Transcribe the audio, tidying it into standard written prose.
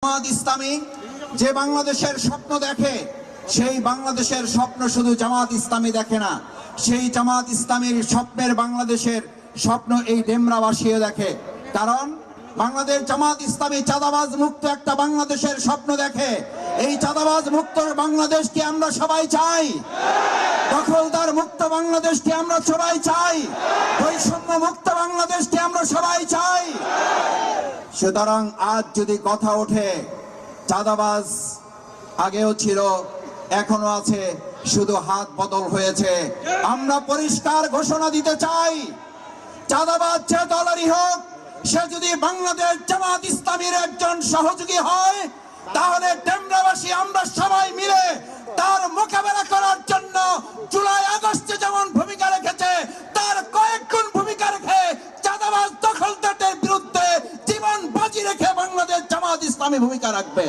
জামাত ইসলামী যে বাংলাদেশের স্বপ্ন দেখে সেই বাংলাদেশের স্বপ্ন শুধু জামাত ইসলামী দেখে না, সেই জামাত ইসলামীর স্বপ্নের বাংলাদেশের স্বপ্ন এই ডেমরাবাসীও দেখে। কারণ বাংলাদেশ জামাত ইসলামী চাঁদাবাজ মুক্ত একটা বাংলাদেশের স্বপ্ন দেখে। এই চাঁদাবাজ মুক্ত বাংলাদেশকে আমরা সবাই চাই, দখলদার মুক্ত বাংলাদেশকে আমরা সবাই চাই, বৈষম্য মুক্ত বাংলাদেশকে আমরা সবাই চাই। সুতরাং আজ যদি কথা ওঠে চাঁদাবাজ আগেও ছিল, এখনো আছে, শুধু হাত বদল হয়েছে। আমরা পরিষ্কার ঘোষণা দিতে চাই, চাঁদাবাজ যে দলেরই হোক, সে যদি বাংলাদেশ জামাত ইসলামীর একজন সহযোগী হয়, তাহলে ডেমরাবাসী আমরা সবাই মিলে তার মোকাবেলা করার জন্য জুলাই আগস্টে যেমন ভূমিকা রেখেছে তার কয়েক গুণ ভূমিকা রেখে চাঁদাবাজ দখলদারদের বিরুদ্ধে জীবন বাজি রেখে বাংলাদেশ জামাত ইসলামী ভূমিকা রাখবে।